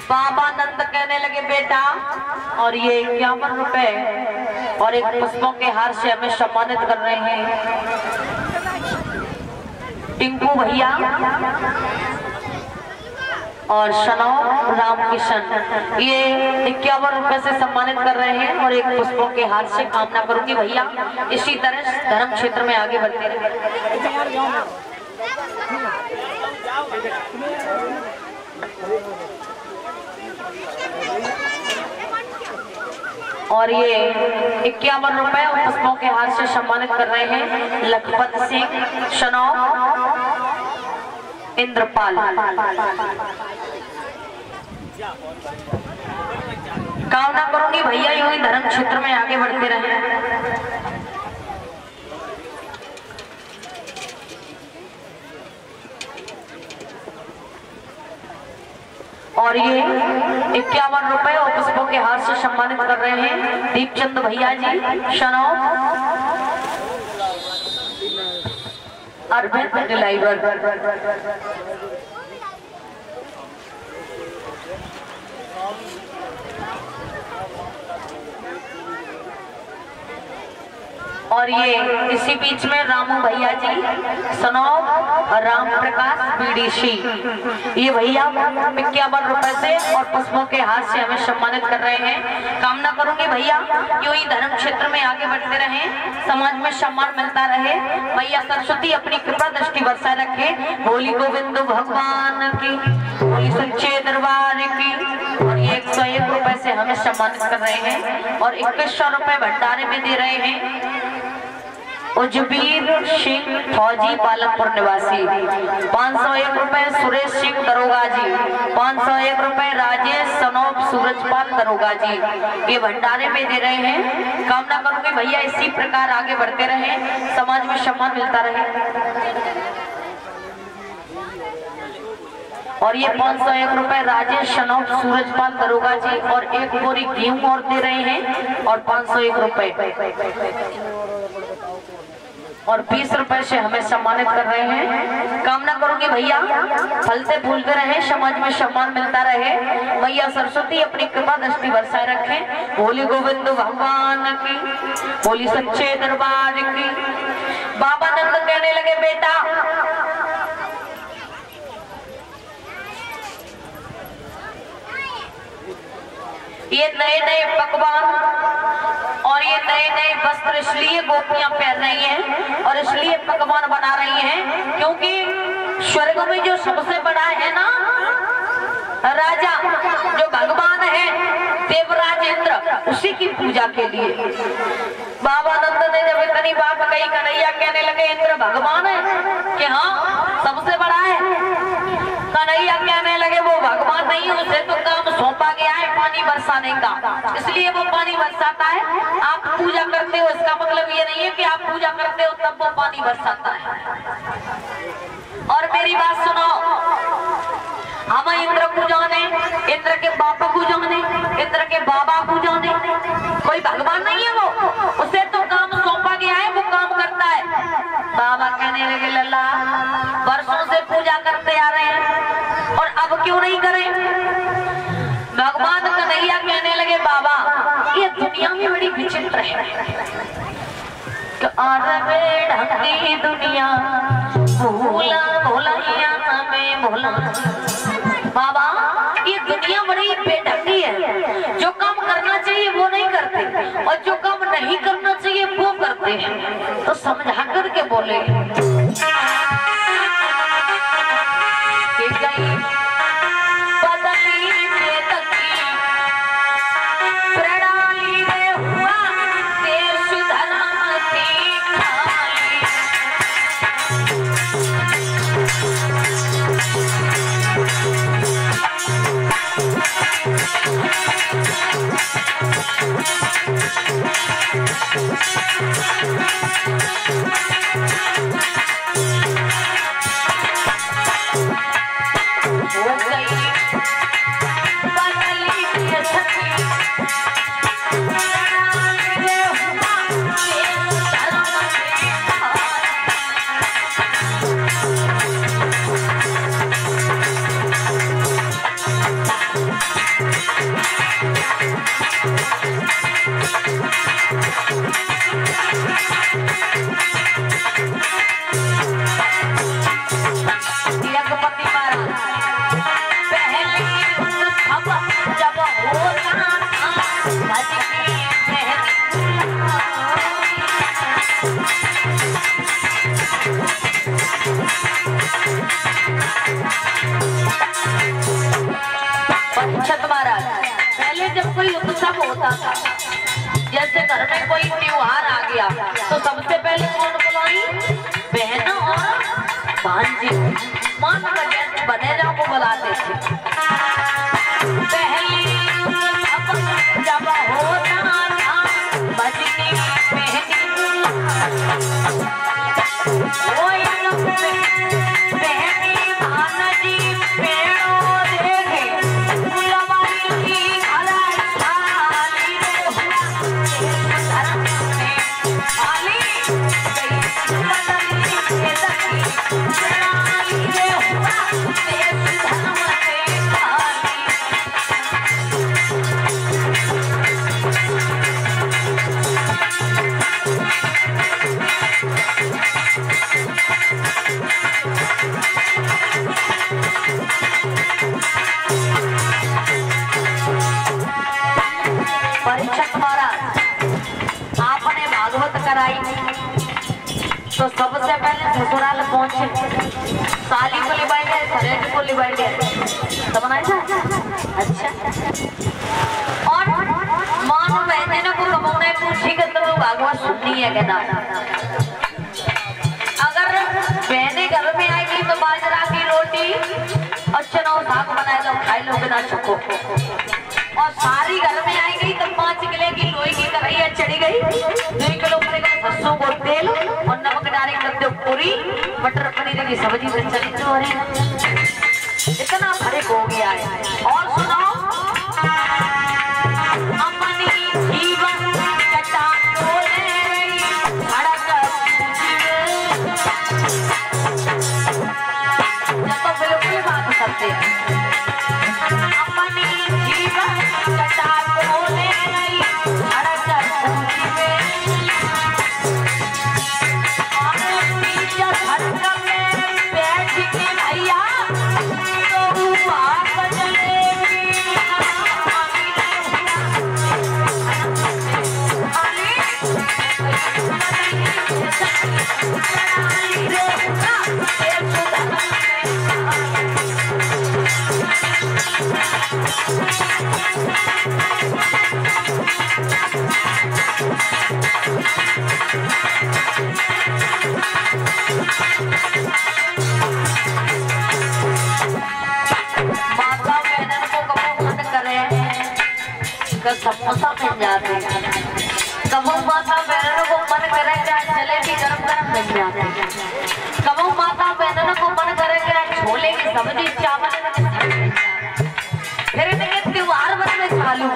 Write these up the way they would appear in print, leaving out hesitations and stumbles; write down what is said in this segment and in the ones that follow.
बाबा नंद कहने लगे बेटा, और ये 51 रुपए और एक पुष्पों के हार से हमें सम्मानित कर रहे हैं टिंकू भैया और शनौक रामकिशन। ये 51 रुपए से सम्मानित कर रहे हैं और एक पुष्पों के हार से। कामना करूंगी भैया इसी तरह धर्म क्षेत्र में आगे बढ़ते रहे। और ये 51 रुपए और पुष्पों के हार से सम्मानित कर रहे हैं लखपत सिंह, शनौक, इंद्रपाल। कामना करूंगी भैया यूं ही धर्म क्षेत्र में आगे बढ़ते रहे। और ये 51 रुपए और पुष्पों के हार से सम्मानित कर रहे हैं दीपचंद भैया जी, शनौक, अरविंद डिलाइवर। और ये इसी बीच में रामू भैया जी, सनौक, राम प्रकाश बीडीसी, ये भैया 51 रुपए से और पुष्पों के हाथ से हमें सम्मानित कर रहे हैं। कामना करूंगी भैया यूं ही धर्म क्षेत्र में आगे बढ़ते रहे, समाज में सम्मान मिलता रहे। भैया सरस्वती अपनी कृपा दृष्टि बरसाए रखे। बोली गोविंद भगवान की, बोली सच्चे दरबार की। और 101 रुपए से हमें सम्मानित कर रहे हैं और 2100 रुपए भंडारे में दे रहे हैं उजबीर सिंह फौजी पालनपुर निवासी। 501 रुपए सुरेश सिंह दरोगा जी, 501 रुपए राजेश सनौक सूरजपाल दरोगा जी, ये भंडारे में दे रहे हैं। कामना करूंगी भैया इसी प्रकार आगे बढ़ते रहे, समाज में सम्मान मिलता रहे। और ये 501 रुपए राजेश सनौक सूरजपाल दरोगा जी और एक बोरी गेहूं और दे रहे हैं और 501 रुपए और 20 रुपए से हमें सम्मानित कर रहे हैं। कामना करूंगी भैया फलते फूलते रहे, समाज में सम्मान मिलता रहे। भैया सरस्वती अपनी कृपा दृष्टि बरसाए रखें। बोली गोविंद भगवान की, बोली सच्चे दरबार की। बाबा नंद कहने लगे बेटा, ये नए नए पकवान और ये नए नए वस्त्र इसलिए गोपियां पहन रही हैं और इसलिए पकवान बना रही हैं क्योंकि स्वर्ग में जो सबसे बड़ा है ना राजा, जो भगवान है देवराज इंद्र, उसी की पूजा के लिए बाबा नंद ने जब इतनी बात कही, कन्हैया कहने लगे इंद्र भगवान है कि हाँ सबसे बड़ा है। कन्हैया कहने लगे वो भगवान नहीं, उसे तो काम सौंपा गया है पानी बरसाने का, इसलिए वो पानी बरसाता है। आप पूजा करते हो इसका मतलब ये नहीं है कि आप पूजा करते हो तब वो पानी बरसाता है। और मेरी बात सुनो, हम इंद्र को जाने, इंद्र के बापा को जाने, इंद्र के बाबा को जाने, कोई भगवान नहीं है वो, उसे तो काम सौंपा गया है, वो काम करता है। बाबा कहने लगे लल्ला वर्षों से पूजा करते आ रहे हैं और अब क्यों नहीं करें? भगवान कन्हैया कहने लगे बाबा ये दुनिया में बड़ी विचित्र है, ढंगी दुनिया भोला भोलैया हमें भोला। बाबा ये दुनिया बड़ी बेढंगी है, जो काम करना चाहिए वो नहीं करते और जो काम नहीं करना चाहिए वो करते हैं। तो समझा करके बोले कि गई बदली प्रणाली रे हुआ देश धर्म की खाली। पहले जब कोई उत्सव होता था, जैसे घर में कोई त्योहार आ गया तो सबसे पहले कौन बुलाई? बहनों और भांजी, मान बने जाओ को बुलाते थे। पहली जब होता था बजनी बहनी भानजी पेड़ों देखे परीक्षक महाराज आपने भागवत कराई तो सबसे पहले ससुराल पहुंचे, साली को ले बैठे, सरेट को ले बैठे, तो बनाया अच्छा। और मानो बहने ने को कमाने पूछी कि तुम भागवत सुननी है कहना। अगर बहने घर में आएगी तो बाजरा की रोटी और चना साग बनाए दो, खाई लो बिना चुको। और सारी घर में आई गई तो 5 किलो की लोई की कढ़ाई चढ़ी गई, 2 किलो सरसों को तेल और नमक डाले करते पूरी मटर पनीर की सब्जी से चली तो रही। इतना फर्क हो गया है। और सुनो अपनी जीवन कटा जब तो बिल्कुल बात करते हैं अपनी जीवन कटा बोले समोसा मिल जाते, कबू माता बहनों को मन करेगा जलेबी गरम गरम मिल जाते, कबू माता बहनों को मन करेगा छोले की सब्जी चावल। फिर इनके त्योहार बन में चालू,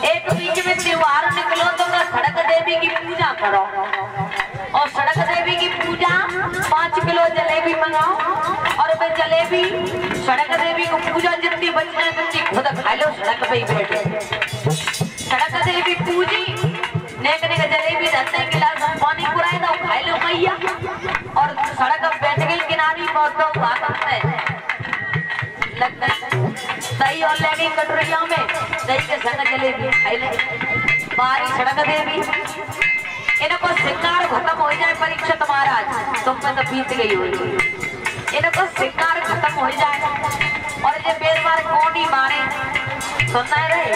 एक बीच में त्योहार निकलो तो सड़क देवी की पूजा करो, और सड़क देवी की पूजा 5 किलो जलेबी मंगाओ, और वे जलेबी सड़क देवी को पूजा जितनी बच जाए बच्ची खुद खा लो, सड़क पे ही बैठे सड़क देवी पूजी नेक नेक जलेबी रखते गिलास पानी पुराए तो खा लो मैया, और सड़क पर बैठ गई किनारी बहुत तो बात है लगता है दही और ले गई कटोरिया में, दही के संग जलेबी खाई ले बारी सड़क देवी। इनको श्रृंगार खत्म हो जाए परीक्षित महाराज तुम में तो बीत गई होगी, इनको श्रृंगार खत्म हो जाए और ये बेर बार कौन ही मारे सुनना रहे।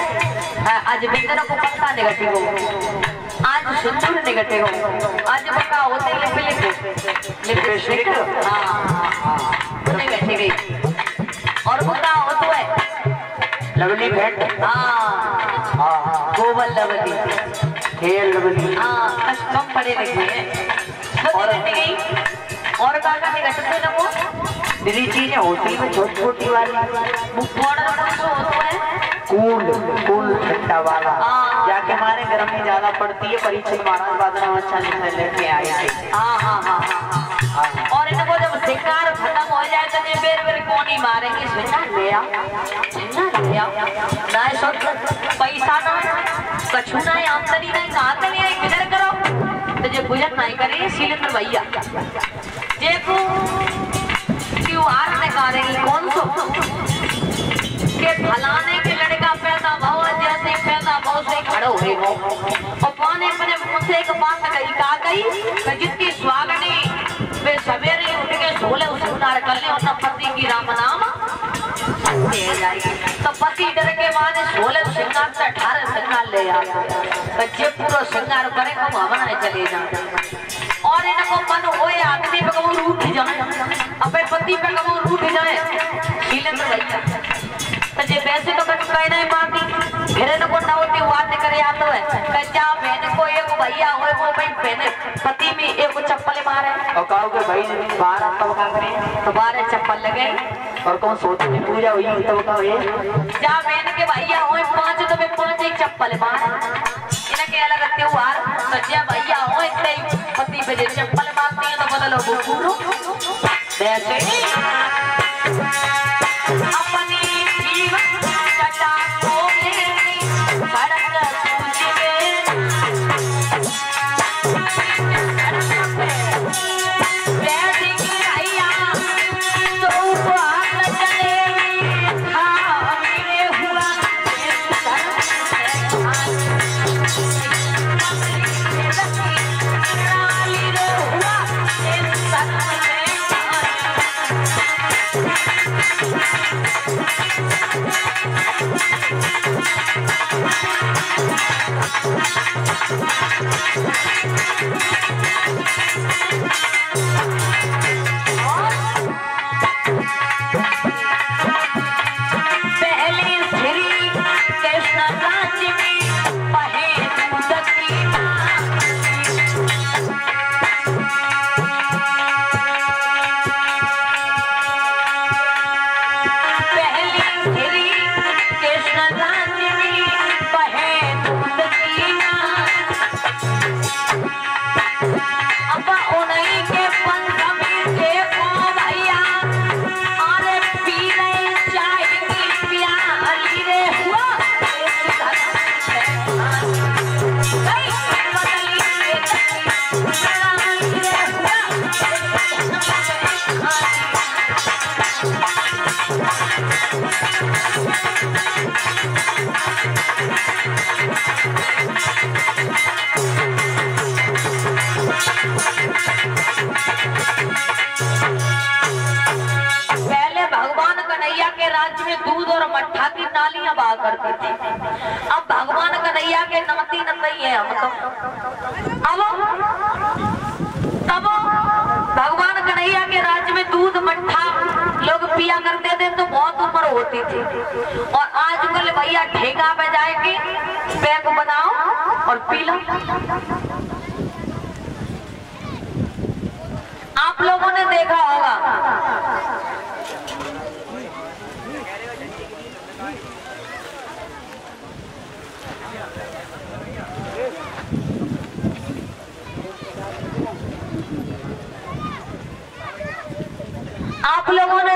आज बिंदर को पक्का निगटे हो, आज सुंदर निगटे हो, आज पक्का होते लिपस्टिक निगटे गई, और वो का हो तो है लवली भेंट, गोबर लवली खेल लवली, कम पड़े लगे हैं और गई। और का घटते ना वो दिल्ली चीजें होती में छोटी छोटी वाली होता है कूल ठंडा वाला, जाके हमारे घर में ज्यादा पड़ती है। परीक्षित महाराज बादल अच्छा लेके आए थे। और इनको जब शिकार खत्म हो जाए तो बेर बेर कौन ही मारेंगे, ना पैसा ना कछु ना आमदनी नहीं, कहाँ से नहीं आई किधर करो तो जो गुजर नहीं करे शीलेंद्र भैया जे को त्योहार निकालेंगे कौन सो के फलाने के लड़का पैदा भाव जैसे पैदा भाव से खड़ो है वो, और पाने अपने मुझसे एक बात कही का गई कि जिसकी स्वागनी वे सवेरे उठ के सोले उसे उतार कर ले और पति की राम नाम दे जाएगी, तो पति डर के बाद सोले श्रृंगार से 18 श्रृंगार ले आते बच्चे पूरा श्रृंगार करे को हवना चले जाते, और इनको मन होए आदमी पे कबू रूठ जाए, अपने पति पे कबू रूठ जाए शीलेंद्र भैया तो जे पैसे तो कट कह नहीं पाती, फिर इनको ना होती बात करे आते है कच्चा बहन को एक भैया होए वो भाई बहन पति में एक चप्पल मारे और कहो के भाई 12 तो का करे तो 12 चप्पल लगे, और कौन सोच में पूजा हुई तो का ये जा बहन के भैया होए 5 तो मैं 5 ही चप्पल मार इनके अलग त्योहार सज्जा भैया होए कई पति पे जे चप्पल मारती है तो बदलो वो पूरो वैसे अपनी जीवन चटा को लेनी सड़क पूछे वैसे की भैया तो बात चलेगी हाँ मेरे हुआ राज्य में दूध और मट्ठा की नालियां बहा करती थी। अब भगवान कन्हैया के नाती नहीं है हम तो। अब भगवान कन्हैया के राज्य में दूध मट्ठा लोग पिया करते थे तो बहुत बहुत उम्र होती थी। और आजकल भैया ठेका पे जाके पैक बनाओ और पी लो। आप लोगों ने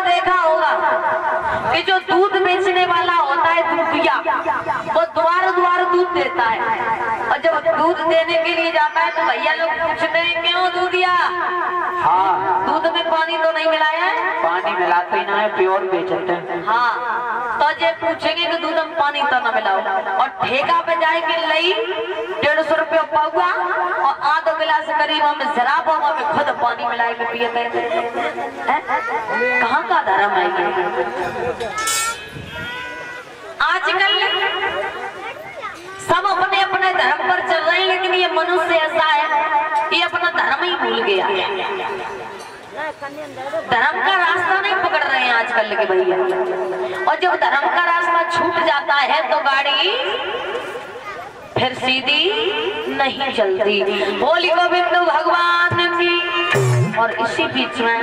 देखा होगा कि जो दूध बेचने वाला होता है दूधिया, वो द्वार द्वार दूध देता है। और जब दूध देने के लिए जाता है तो भैया लोग पूछते हैं क्यों दूधिया, हाँ दूध में पानी तो नहीं मिलाया है? पानी मिलाते ही ना है, प्योर बेचते हैं। हाँ, तो ये पूछेंगे कि दूध में पानी तो ना मिलाओ। और ठेका पे जाएगी लई 150 रुपया पाऊगा और आधो गिलास करीब हमें शराब में खुद पानी मिला के पिए थे। कहाँ का धर्म है ये? आजकल सब अपने अपने धर्म पर चल रहे हैं, लेकिन ये मनुष्य ऐसा है, ये अपना धर्म ही भूल गया है। धर्म का रास्ता नहीं पकड़ रहे हैं आजकल के भैया। और जब धर्म का रास्ता छूट जाता है तो गाड़ी फिर सीधी नहीं चलती। बोली गोविंद भगवान की। और इसी बीच में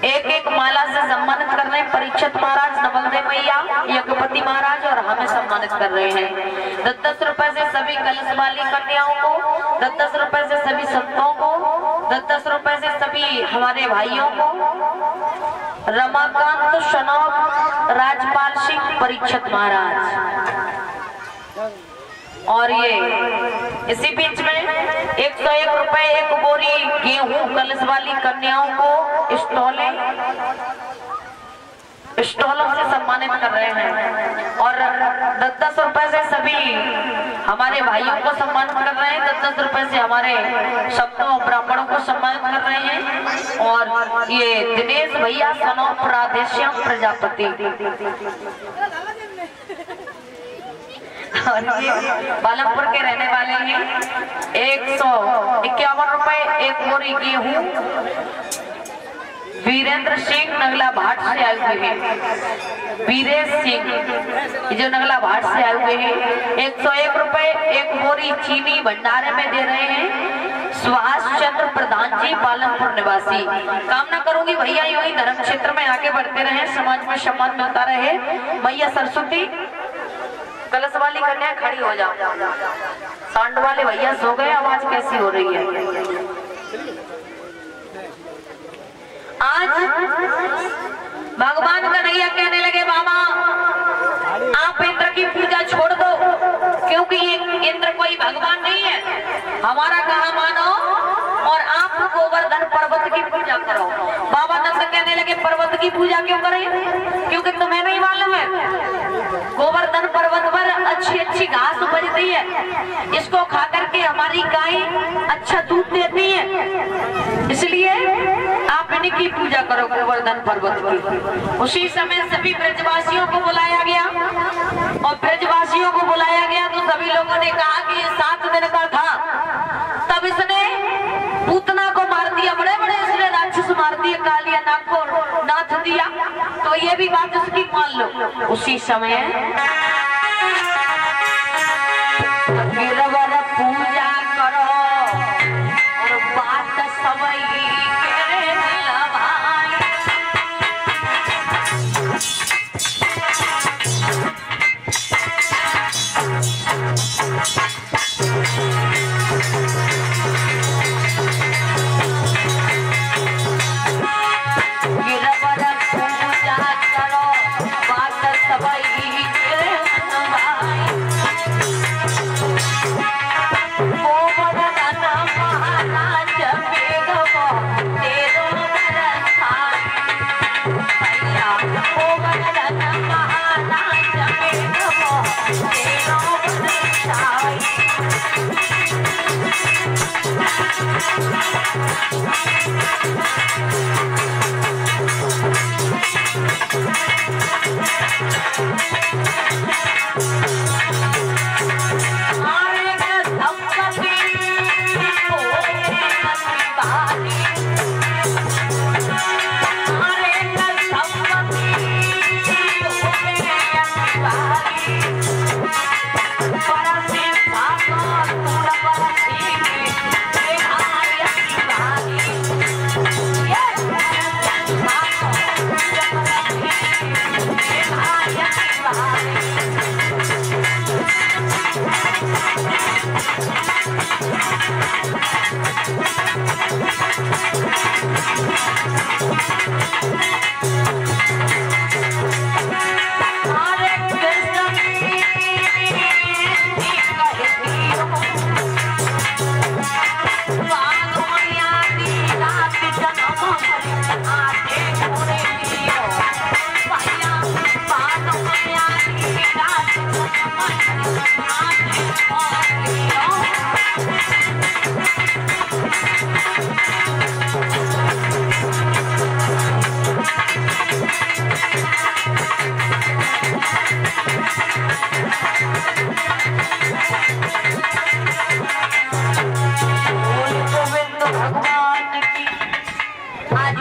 एक एक माला से सम्मानित कर रहे हैं परीक्षित महाराज, नवलदेव मैया, यज्ञपति महाराज, और हमें सम्मानित कर रहे हैं 10-10 रुपए से सभी कलश वाली कन्याओं को, 10-10 रुपए से सभी संतों को, 10-10 रुपए से सभी हमारे भाइयों को। रमाकांत शनौक राजपाल सिंह परीक्षित महाराज। और ये इसी बीच में 101 रुपए एक बोरी गेहूं कलश वाली कन्याओं को स्टॉलों से सम्मानित कर रहे हैं। और 10-10 रुपए से सभी हमारे भाइयों को सम्मानित कर रहे हैं, 10-10 रुपए से हमारे संतों ब्राह्मणों को सम्मानित कर रहे हैं। और ये दिनेश भैया सनो प्रादेश्यम प्रजापति, और ये बालमपुर के रहने वाले हैं। 151 रुपए एक बोरी गेहूं वीरेंद्र सिंह नगला भाट से आए हुए हैं। वीरेश सिंह जो नगला भाट से आए हुए हैं 101 रुपए एक बोरी चीनी भंडारे में दे रहे हैं। सुभाष चंद्र प्रधान जी पालमपुर निवासी। कामना करूंगी भैया यूं ही धर्म क्षेत्र में आगे बढ़ते रहे, समाज में सम्मान मिलता रहे। मैया सरस्वती कलश वाली कन्या खड़ी हो जाओ। सांड वाले भैया सो गए, आवाज कैसी हो रही है? आज भगवान कन्हैया कहने लगे बाबा आप इंद्र की पूजा छोड़ दो, क्योंकि ये इंद्र कोई भगवान नहीं है, हमारा कहा मानो और आप गोवर्धन पर्वत की पूजा करो। बाबा नंद कहने लगे पर्वत की पूजा क्यों करें? क्योंकि तुम्हें नहीं मालूम है गोवर्धन पर्वत पर अच्छी अच्छी घास उपजती है, इसको खा करके हमारी गाय अच्छा दूध देती है, इसलिए आप इनकी पूजा करो गोवर्धन पर्वत की। उसी समय सभी ब्रजवासियों को बुलाया गया और ब्रजवासियों को बुलाया गया तो सभी लोगों ने कहा कि 7 दिन का था। तब इसने पूतना को मार दिया, बड़े बड़े इसने राक्षस मार दिए, कालिया नाग को नाथ दिया, तो ये भी बात उसकी मान लो। उसी समय गिरवर पूजा करो और बात सवई के लवाई। गिरवर पूजा करो बात सवई के लवाई। हरे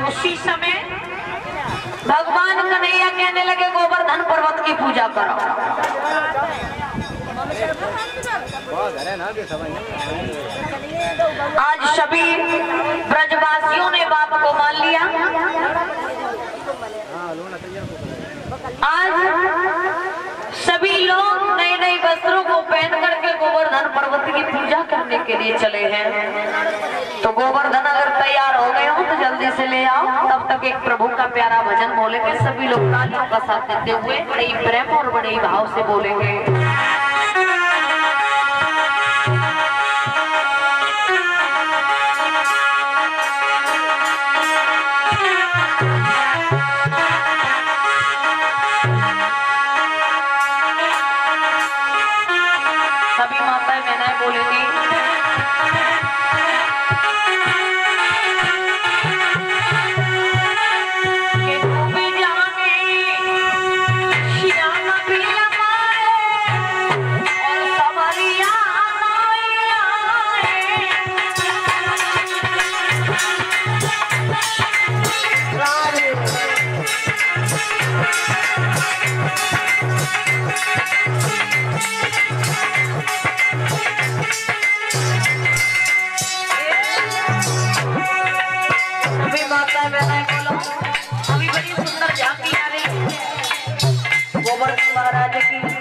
उसी समय भगवान कन्हैया कहने लगे गोवर्धन पर्वत की पूजा करो। आज सभी ब्रजवासियों ने बात को मान लिया। आज सभी लोग नए नए वस्त्रों को पहन करके गोवर्धन पर्वत की पूजा करने के लिए चले हैं। तो गोवर्धन अगर तैयार हो गए हो तो जल्दी से ले आओ। तब तक एक प्रभु का प्यारा भजन बोलेंगे। सभी लोग तालियों का साथ देते हुए बड़े ही प्रेम और बड़े ही भाव से बोलेंगे। सभी माताएं बहनें बोलेंगी। अभी बड़ी सुंदर झांकी आ रही है गोवर्धन महाराज की।